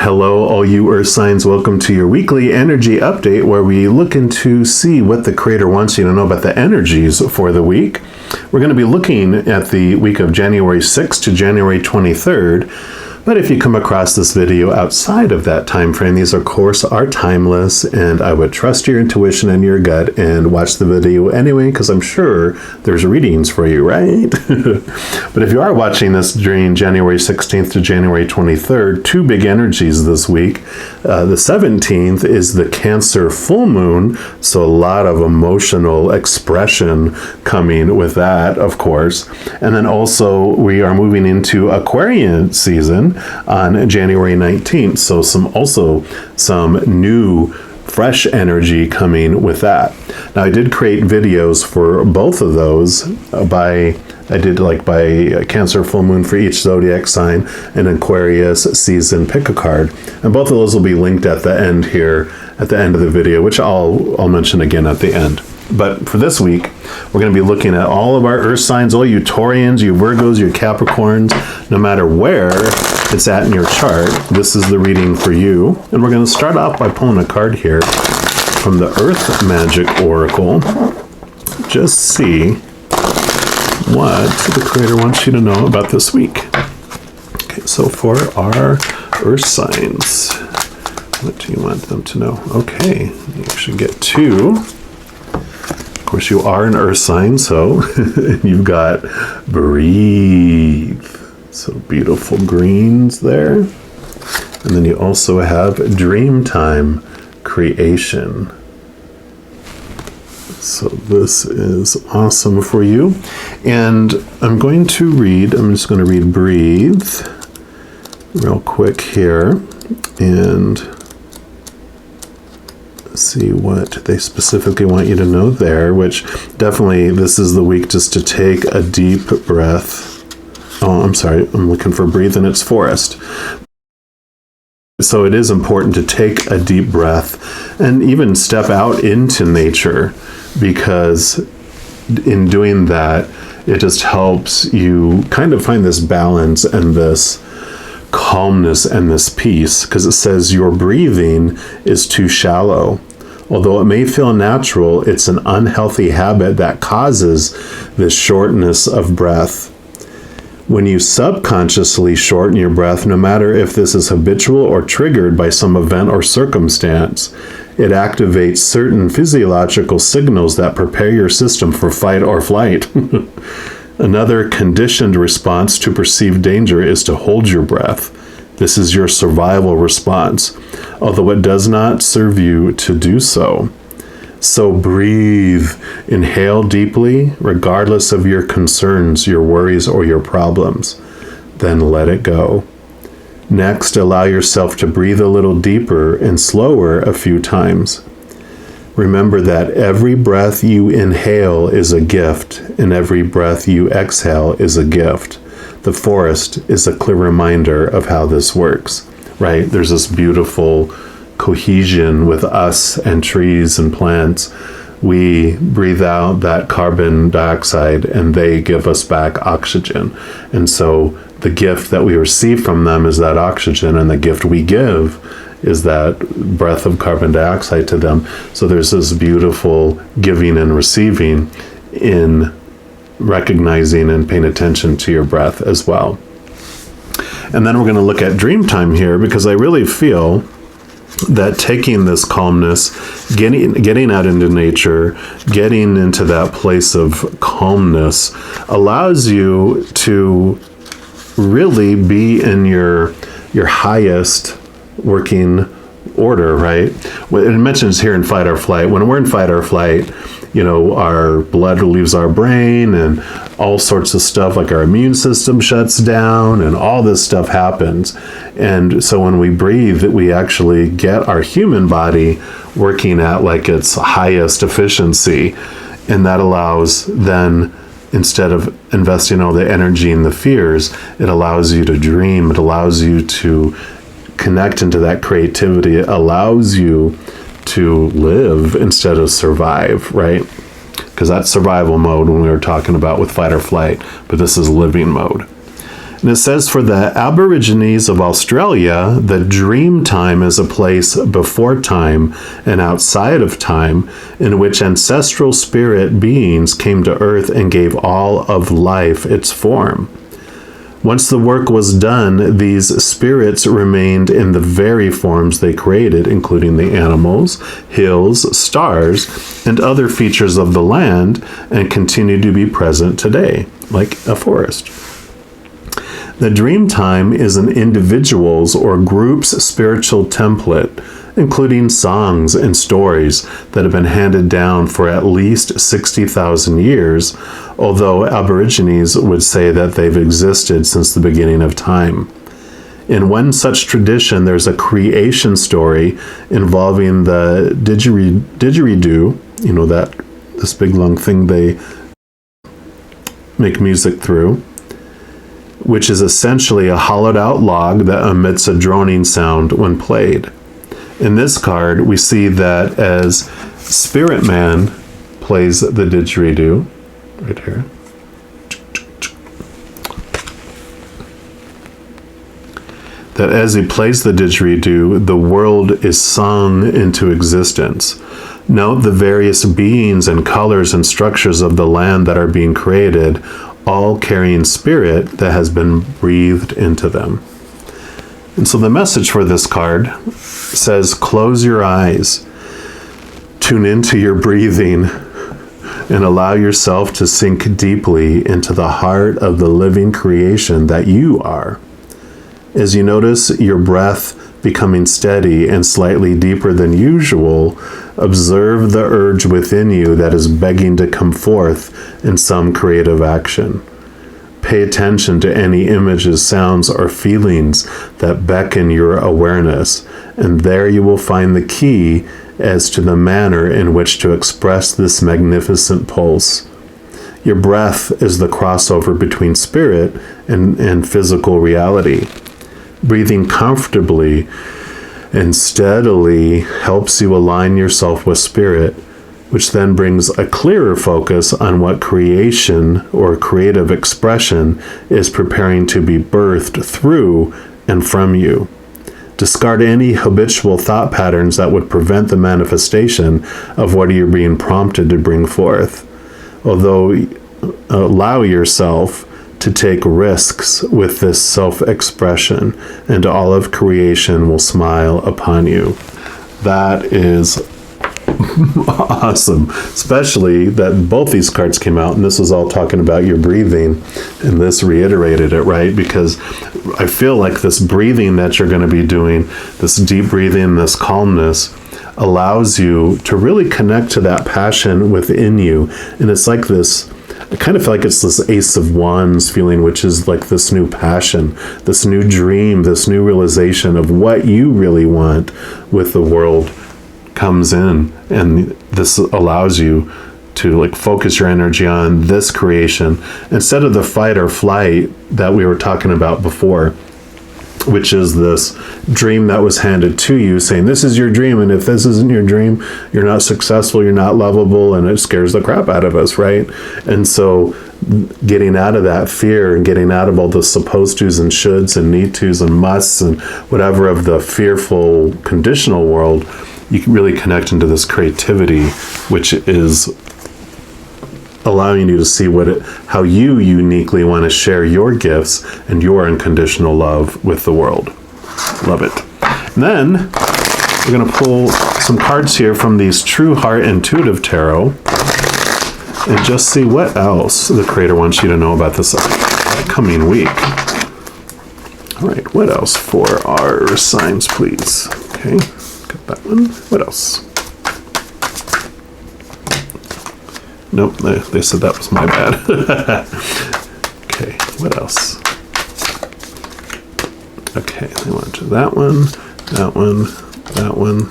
Hello, all you Earth signs. Welcome to your weekly energy update where we look into see what the Creator wants you to know about the energies for the week. We're going to be looking at the week of January 6th to January 23rd. But if you come across this video outside of that time frame, these of course are timeless, and I would trust your intuition and your gut and watch the video anyway, because I'm sure there's readings for you, right? But if you are watching this during January 16th to January 23rd, two big energies this week. The 17th is the Cancer full moon, so a lot of emotional expression coming with that, of course. And then also we are moving into Aquarian season on January 19th. So some new fresh energy coming with that. Now I did create videos for both of those by Cancer full moon for each zodiac sign and Aquarius season pick a card. And both of those will be linked at the end here, at the end of the video, which I'll mention again at the end. But for this week, we're going to be looking at all of our Earth signs, all you Taurians, you Virgos, your Capricorns, no matter where it's at in your chart. This is the reading for you. And we're going to start off by pulling a card here from the Earth Magic Oracle. Just see what the Creator wants you to know about this week. Okay, so for our Earth signs, what do you want them to know? Okay, you should get two. Of course, you are an Earth sign, so you've got breathe. So beautiful greens there. And then you also have dreamtime creation. So this is awesome for you. And I'm just going to read breathe real quick here and see what they specifically want you to know there, which definitely this is the week just to take a deep breath. Oh, I'm sorry, I'm looking for breathe and it's forest. So it is important to take a deep breath and even step out into nature, because in doing that, it just helps you kind of find this balance and this calmness and this peace, because it says your breathing is too shallow. Although it may feel natural, it's an unhealthy habit that causes this shortness of breath. When you subconsciously shorten your breath, no matter if this is habitual or triggered by some event or circumstance, it activates certain physiological signals that prepare your system for fight or flight. Another conditioned response to perceived danger is to hold your breath. This is your survival response, although it does not serve you to do so. So breathe, inhale deeply, regardless of your concerns, your worries, or your problems. Then let it go. Next, allow yourself to breathe a little deeper and slower a few times. Remember that every breath you inhale is a gift, and every breath you exhale is a gift. The forest is a clear reminder of how this works, right? There's this beautiful cohesion with us and trees and plants. We breathe out that carbon dioxide and they give us back oxygen. And so the gift that we receive from them is that oxygen, and the gift we give is that breath of carbon dioxide to them. So there's this beautiful giving and receiving in recognizing and paying attention to your breath as well. And then we're going to look at dream time here, because I really feel that taking this calmness, getting out into nature, getting into that place of calmness allows you to really be in your highest working order, right? It mentions here in fight or flight. When we're in fight or flight, our blood leaves our brain and all sorts of stuff, like our immune system shuts down and all this stuff happens. And so when we breathe, we actually get our human body working at like its highest efficiency. And that allows then, instead of investing all the energy in the fears, it allows you to dream. It allows you to connect into that creativity. It allows you to live instead of survive, right? Because that's survival mode when we were talking about with fight or flight, but this is living mode. And it says, for the Aborigines of Australia, the dream time is a place before time and outside of time in which ancestral spirit beings came to Earth and gave all of life its form. Once the work was done, these spirits remained in the very forms they created, including the animals, hills, stars, and other features of the land, and continue to be present today, like a forest. The dream time is an individual's or group's spiritual template, including songs and stories that have been handed down for at least 60,000 years, although Aborigines would say that they've existed since the beginning of time. In one such tradition, there's a creation story involving the didgeridoo, this big long thing they make music through, which is essentially a hollowed out log that emits a droning sound when played. In this card, we see that as Spirit Man plays the didgeridoo, right here. That as he plays the didgeridoo, the world is sung into existence. Note the various beings and colors and structures of the land that are being created, all carrying spirit that has been breathed into them. And so the message for this card says, close your eyes, tune into your breathing, and allow yourself to sink deeply into the heart of the living creation that you are. As you notice your breath becoming steady and slightly deeper than usual, observe the urge within you that is begging to come forth in some creative action. Pay attention to any images, sounds, or feelings that beckon your awareness, and there you will find the key as to the manner in which to express this magnificent pulse. Your breath is the crossover between spirit and physical reality. Breathing comfortably and steadily helps you align yourself with spirit, which then brings a clearer focus on what creation or creative expression is preparing to be birthed through and from you. Discard any habitual thought patterns that would prevent the manifestation of what you're being prompted to bring forth. Although allow yourself to take risks with this self-expression, and all of creation will smile upon you. That is awesome, especially that both these cards came out and this was all talking about your breathing, and this reiterated it, right? Because I feel like this breathing that you're going to be doing, this deep breathing, this calmness, allows you to really connect to that passion within you. And it's like this, I kind of feel like it's this Ace of Wands feeling, which is like this new passion, this new dream, this new realization of what you really want with the world comes in. And this allows you to like focus your energy on this creation instead of the fight or flight that we were talking about before, which is this dream that was handed to you saying, this is your dream, and if this isn't your dream, you're not successful, you're not lovable, and it scares the crap out of us, right? And so getting out of that fear and getting out of all the supposed tos and shoulds and need tos and musts and whatever of the fearful conditional world, you can really connect into this creativity, which is allowing you to see how you uniquely want to share your gifts and your unconditional love with the world. Love it. And then we're going to pull some cards here from these True Heart Intuitive Tarot and just see what else the Creator wants you to know about this upcoming week. All right, what else for our signs, please? Okay, got that one. What else? Nope, they said that was my bad. Okay, what else? Okay, they went to that one, that one, that one,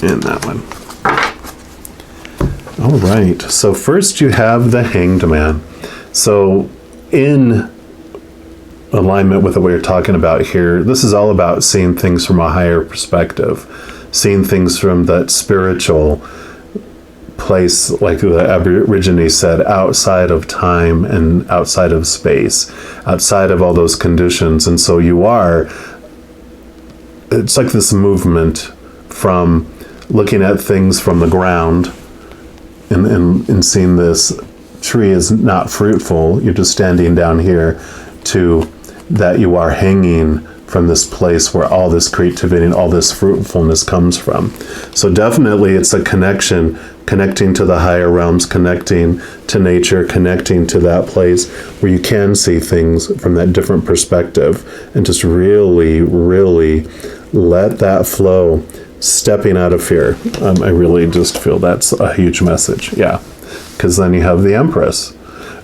and that one. All right, so first you have the Hanged Man. So in alignment with what we're talking about here, this is all about seeing things from a higher perspective, seeing things from that spiritual place, like the Aborigine said, outside of time and outside of space, outside of all those conditions. And so it's like this movement from looking at things from the ground and seeing this tree is not fruitful, you're just standing down here, to that you are hanging from this place where all this creativity and all this fruitfulness comes from. So definitely it's a connecting to the higher realms, connecting to nature, connecting to that place where you can see things from that different perspective, and just really, really let that flow, stepping out of fear. I really just feel that's a huge message. Yeah. Because then you have the Empress,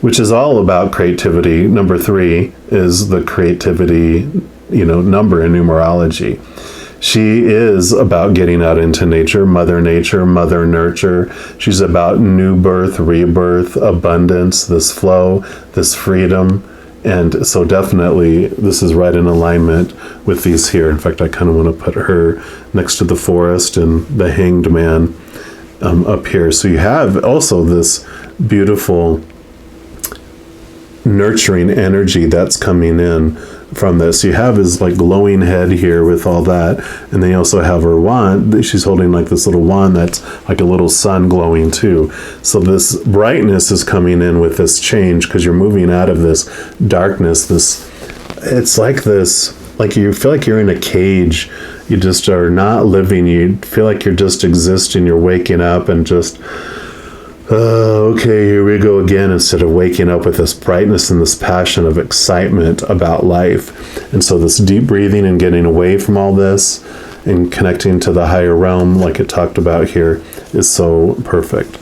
which is all about creativity. Number 3 is the creativity, number in numerology. She is about getting out into nature, mother nurture. She's about new birth, rebirth, abundance, this flow, this freedom. And so definitely this is right in alignment with these here. In fact, I kind of want to put her next to the forest and the hanged man up here. So you have also this beautiful nurturing energy that's coming in from this. You have his like glowing head here with all that, and then you also have her wand. She's holding like this little wand that's like a little sun glowing too. So this brightness is coming in with this change, because you're moving out of this darkness. It's like this, like you feel like you're in a cage. You just are not living. You feel like you're just existing. You're waking up and just, okay, here we go again, instead of waking up with this brightness and this passion of excitement about life. And so this deep breathing and getting away from all this and connecting to the higher realm, like it talked about here, is so perfect.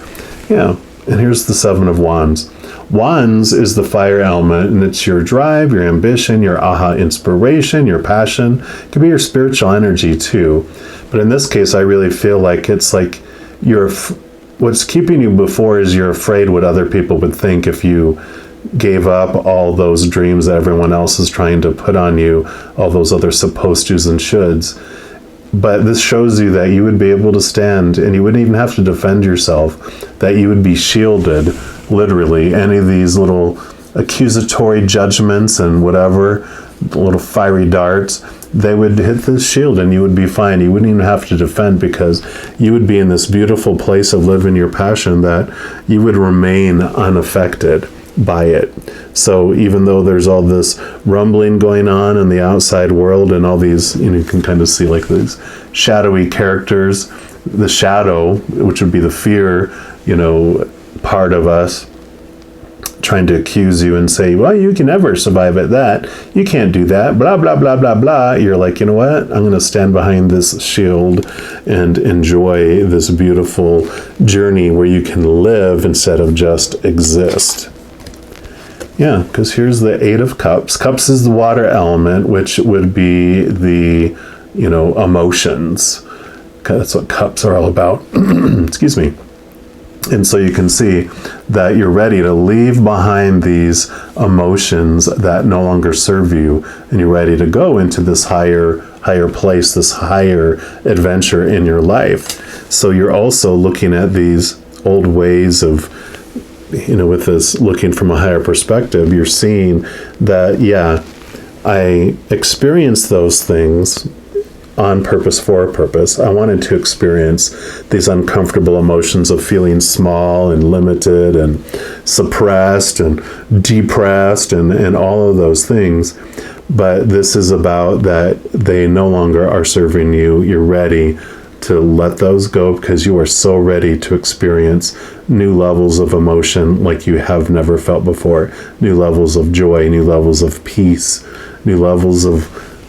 Yeah. And here's the 7 of Wands. Wands is the fire element, and it's your drive, your ambition, your aha inspiration, your passion. It can be your spiritual energy too. But in this case, I really feel like it's like what's keeping you before is you're afraid what other people would think if you gave up all those dreams that everyone else is trying to put on you, all those other supposed tos and shoulds. But this shows you that you would be able to stand, and you wouldn't even have to defend yourself, that you would be shielded, literally. Any of these little accusatory judgments and whatever, little fiery darts, they would hit this shield and you would be fine. You wouldn't even have to defend, because you would be in this beautiful place of living your passion, that you would remain unaffected by it. So even though there's all this rumbling going on in the outside world, and all these, you can kind of see like these shadowy characters, the shadow, which would be the fear, part of us, trying to accuse you and say, well, you can never survive at that. You can't do that, blah, blah, blah, blah, blah. You're like, you know what? I'm going to stand behind this shield and enjoy this beautiful journey where you can live instead of just exist. Yeah, because here's the 8 of Cups. Cups is the water element, which would be the, emotions. That's what cups are all about. Excuse me. And so you can see that you're ready to leave behind these emotions that no longer serve you, and you're ready to go into this higher place, this higher adventure in your life. So you're also looking at these old ways of, with this looking from a higher perspective, you're seeing that, yeah, I experienced those things on purpose, for a purpose. I wanted to experience these uncomfortable emotions of feeling small and limited and suppressed and depressed and all of those things. But this is about that they no longer are serving you. You're ready to let those go, because you are so ready to experience new levels of emotion like you have never felt before. New levels of joy, new levels of peace, new levels of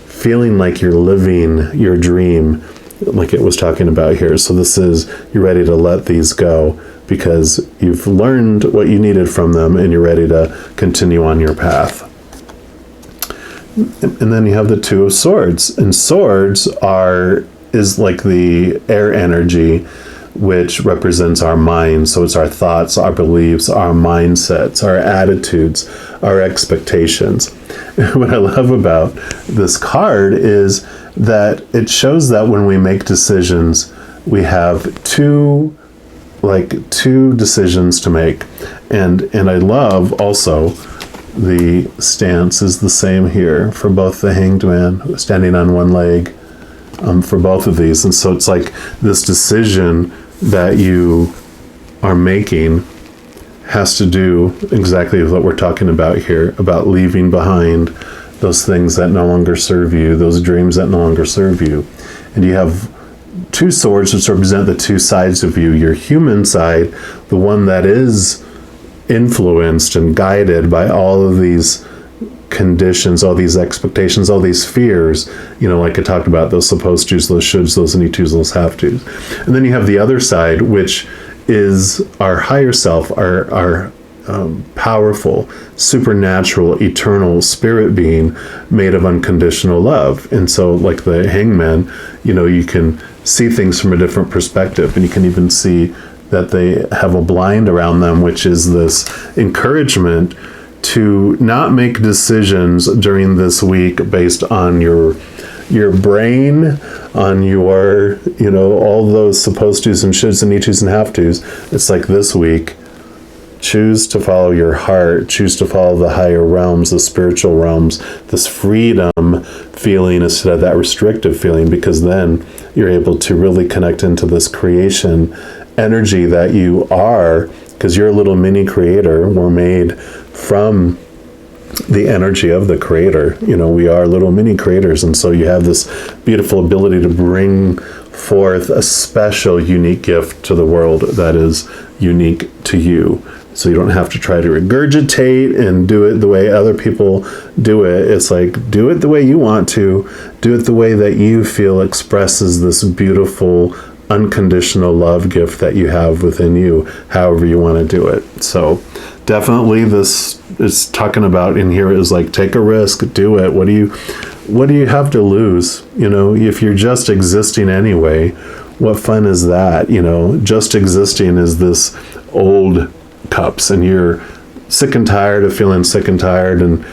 feeling like you're living your dream, like it was talking about here. So this is, you're ready to let these go because you've learned what you needed from them, and you're ready to continue on your path. And then you have the 2 of Swords, and swords is like the air energy, which represents our mind. So it's our thoughts, our beliefs, our mindsets, our attitudes, our expectations. What I love about this card is that it shows that when we make decisions, we have 2 like two decisions to make. And I love also the stance is the same here for both the Hanged Man, standing on one leg, for both of these. And so it's like this decision that you are making has to do exactly with what we're talking about here, about leaving behind those things that no longer serve you, those dreams that no longer serve you. And you have two swords which represent the two sides of you, your human side, the one that is influenced and guided by all of these conditions, all these expectations, all these fears, like I talked about, those supposed tos, those shoulds, those need tos, those have tos. And then you have the other side, which is our higher self, our powerful, supernatural, eternal spirit being made of unconditional love. And so like the hangman, you can see things from a different perspective, and you can even see that they have a blind around them, which is this encouragement to not make decisions during this week based on your brain, on your, all those supposed tos and shoulds and need tos and have tos. It's like this week, choose to follow your heart, choose to follow the higher realms, the spiritual realms, this freedom feeling instead of that restrictive feeling, because then you're able to really connect into this creation energy that you are, because you're a little mini creator. We're made from the energy of the creator. We are little mini creators, and so you have this beautiful ability to bring forth a special, unique gift to the world that is unique to you. So you don't have to try to regurgitate and do it the way other people do it. It's like, do it the way you want to, do it the way that you feel expresses this beautiful, unconditional love gift that you have within you, however you want to do it. So definitely this is talking about in here is like, take a risk, do it. What do you have to lose? If you're just existing anyway, what fun is that? Just existing is this old cups, and you're sick and tired of feeling sick and tired and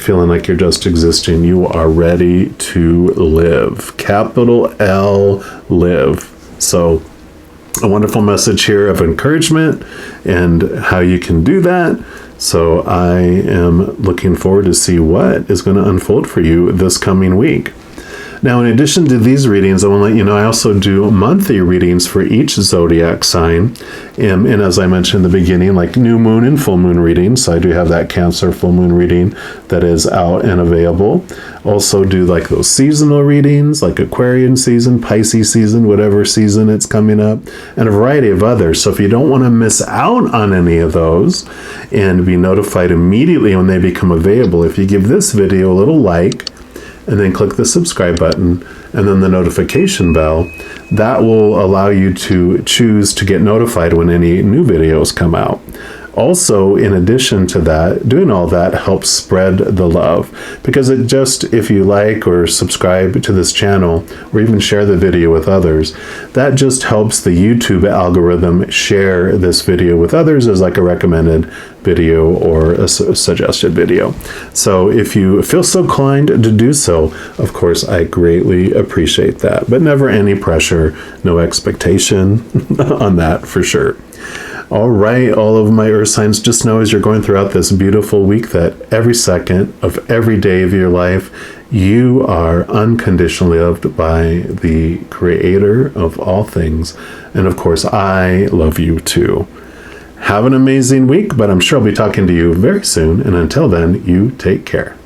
feeling like you're just existing. You are ready to live. Capital L, live. So a wonderful message here of encouragement and how you can do that. So I am looking forward to see what is going to unfold for you this coming week. Now, in addition to these readings, I want to let you know I also do monthly readings for each zodiac sign. And as I mentioned in the beginning, like new moon and full moon readings. So I do have that Cancer full moon reading that is out and available. Also do like those seasonal readings, like Aquarian season, Pisces season, whatever season it's coming up, and a variety of others. So if you don't want to miss out on any of those and be notified immediately when they become available, if you give this video a little like, and then click the subscribe button and then the notification bell, that will allow you to choose to get notified when any new videos come out. Also, in addition to that, doing all that helps spread the love, because it just, if you like or subscribe to this channel or even share the video with others, that just helps the YouTube algorithm share this video with others as like a recommended video or a suggested video. So if you feel so inclined to do so, of course, I greatly appreciate that, but never any pressure, no expectation on that for sure. All right, all of my earth signs, just know as you're going throughout this beautiful week that every second of every day of your life, you are unconditionally loved by the creator of all things. And of course, I love you too. Have an amazing week, but I'm sure I'll be talking to you very soon. And until then, you take care.